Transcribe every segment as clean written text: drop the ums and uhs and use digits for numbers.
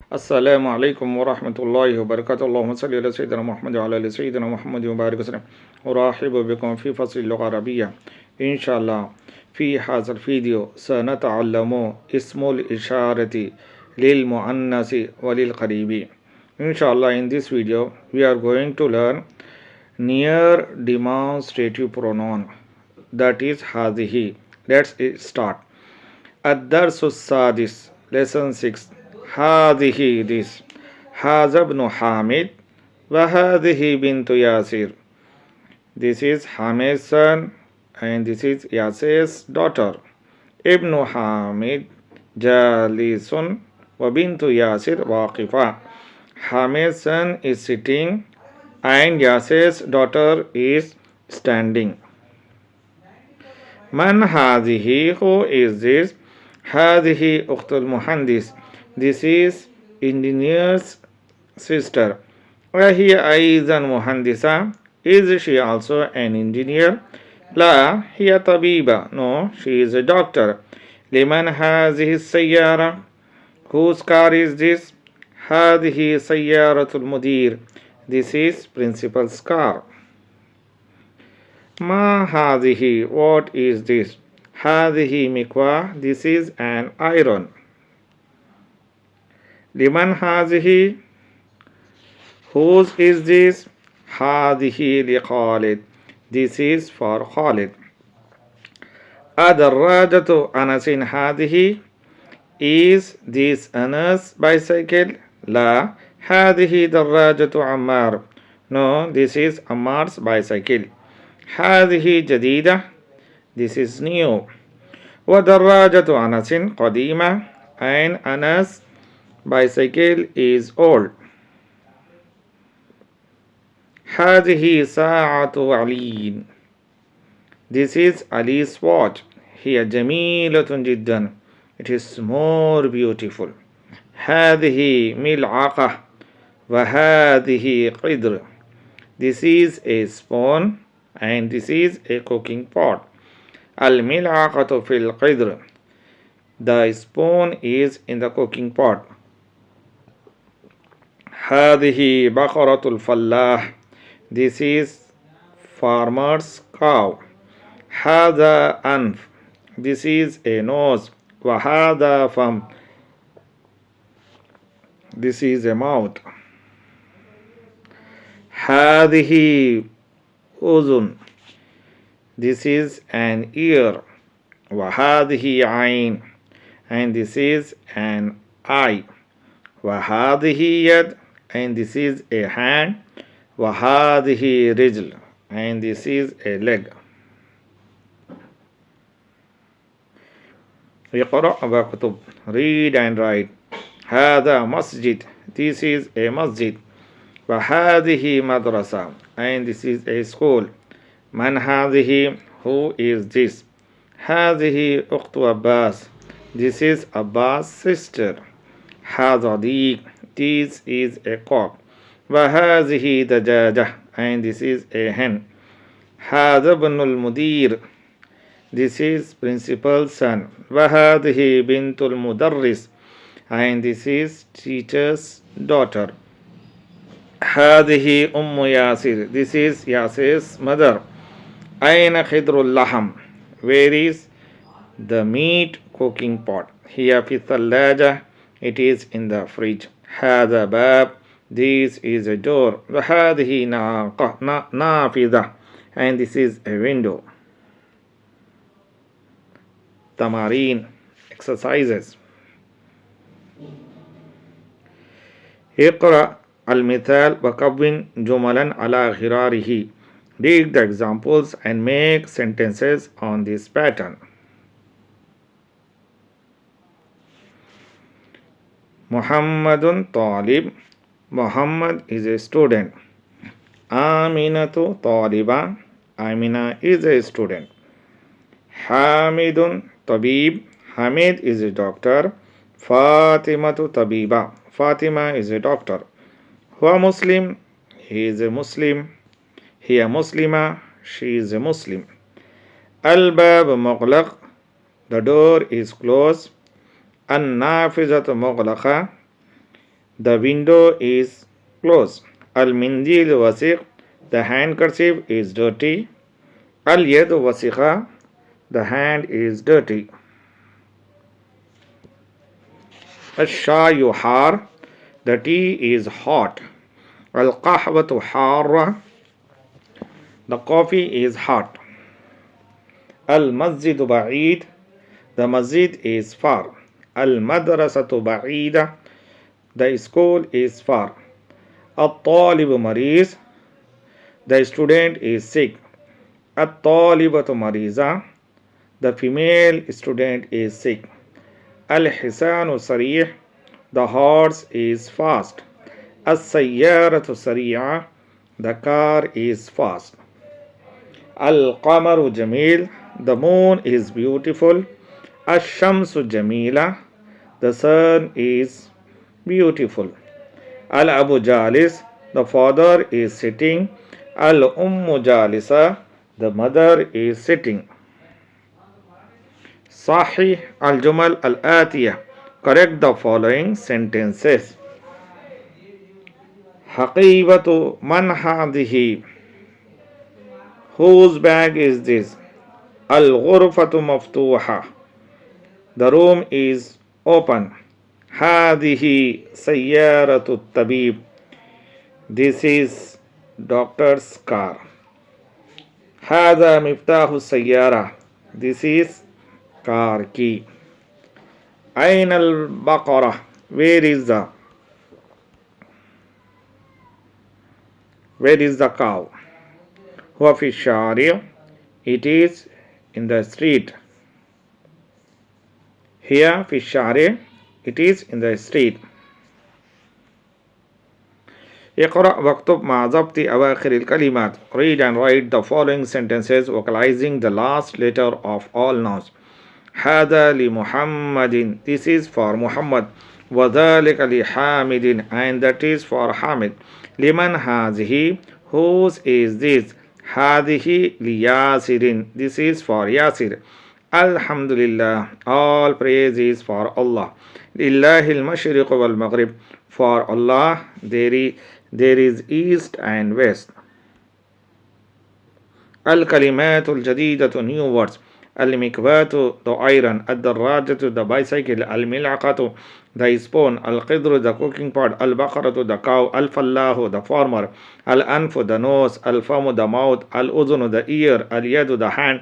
Assalamu alaikum wa rahmatullahi wa barakatuh. Allahumma salli ala Sayyidina Muhammad wa ala ali Sayyidina Muhammad wa barik wasallam. أرحب بكم في فصل اللغة العربية إن شاء الله. في هذا الفيديو سنتعلم اسم الإشارة للمؤنث وللقريب. Inshallah, in this video we are going to learn near demonstrative pronoun, that is هذه. Let's start. الدرس السادس, lesson 6. هذه, this. هذا ابن حامد وهذه بنت ياسر. This is Hamid's son and this is Yasir's daughter. ابن حامد جالس وبنت ياسر واقفة. Hamid's son is sitting and Yasir's daughter is standing. من هذه, who is this? هذه أخت المهندس. This is engineer's sister. وهي أيضا مهندسة. Is she also an engineer? لا, هي طبيبة. No, she is a doctor. لمن هذه السيارة? Whose car is this? هذه سيارة المدير. This is principal's car. ما هذه, what is this? هذه مكواة. This is an iron. لمن هذه, whose is this? هذه لخالد. This is for Khalid. أدراجة أنس هذه. Is this Anas bicycle? لا, هذه دراجة عمار. No, this is Ammar's bicycle. هذه جديدة. This is new. ودراجة أنس قديمة. And Anas bicycle is old. هذه ساعة علي. This is Ali's watch. هي جميلة جدا. It is more beautiful. هذه ملعقة وهذه قدر. This is a spoon and this is a cooking pot. الملعقة في القدر. The spoon is in the cooking pot. هذه بقرة الفلاح. This is farmer's cow. هذا أنف. This is a nose. وهذا فم. This is a mouth. هذه أذن. This is an ear. وهذه عين. And this is an eye. وهذه يد. And this is a hand. وهذه رجل. And this is a leg. اقرأ واكتب. Read and write. هذا مسجد. This is a masjid. وهذه مدرسة. And this is a school. من هذه, who is this? هذه أخت عباس. This is Abbas' sister. هذا ديك. This is a cock. وهذه دجاجة. And this is a hen. هذا ابن المدير. This is principal's son. وهذه بنت المدرس. And this is teacher's daughter. هذه أم ياسر. This is Yasir's mother. أين خضر اللحم? Where is the meat cooking pot? هي في الثلاجة. It is in the fridge. هذا باب. This is a door. وهذه نافذة. And this is a window. تمارين, exercises. اقرأ المثال وكون جملا على غراره. Read the examples and make sentences on this pattern. محمد طالب. Muhammad is a student. آمنة طالبة. Amina is a student. حامد طبيب. Hamid is a doctor. فاطمة طبيبة. Fatima is a doctor. هو مسلم. He is a Muslim. هي مسلمة. She is a Muslim. الباب مغلق. The door is closed. النافذة مغلقة. The window is closed. Al-mindil wasiq. The handkerchief is dirty. Al-yad wasiqa. The hand is dirty. Al-shayu har. The tea is hot. Al-qahwatu harra. The coffee is hot. Al-masjidu ba'id. The masjid is far. Al-madrasatu ba'ida. The school is far. Al-talibu mariz. The student is sick. Al-talibatu mariza. The female student is sick. Al-hisanu sarih. The horse is fast. As-sayyaratu sari'a. The car is fast. Al-qamaru jamil. The moon is beautiful. Ash-shamsu jamila. The sun is beautiful. Al-abu jalis. The father is sitting. Al-ummu jalisa. The mother is sitting. Sahih al-jumal al-atiyah. Correct the following sentences. Haqibatu man hadihi. Whose bag is this? Al-ghurfatu maftuha. The room is open. Hadihi sayyaratu tabib. This is doctor's car. Hada miftahu sayyara. This is car key. Ain al-baqarah. Where is the cow? Huwa fi shari'. It is in the street. Here fi shari'. It is in the street. اقرأ واكتب مع ضبط أواخر الكلمات. Read and write the following sentences vocalizing the last letter of all nouns. هذا لمحمد. This is for Muhammad. وذلك لحامد. And that is for Hamid. لمن هذه. Whose is this? هذه لياسر. This is for Yasir. Alhamdulillah. All praise is for Allah. لله المشرق والمغرب. For Allah there is east and west. الكلمات الجديدة new words. المكواة the iron. الدراجة the bicycle. الملعقة the spoon. القدر the cooking pot. البقرة the cow. الفلاح the farmer. الأنف the nose. الفم the mouth. الأذن the ear. اليد the hand.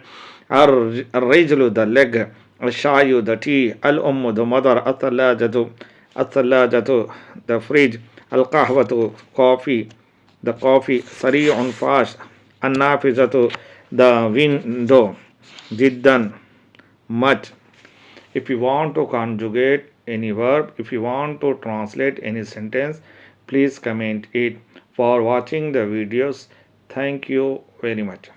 الرجل the leg. الشاي the tea. الأم the mother. الثلاجة the fridge. القهوة coffee the coffee. سريع fast. النافذة the window. جدا much. If you want to conjugate any verb, if you want to translate any sentence, please comment it. For watching the videos, thank you very much.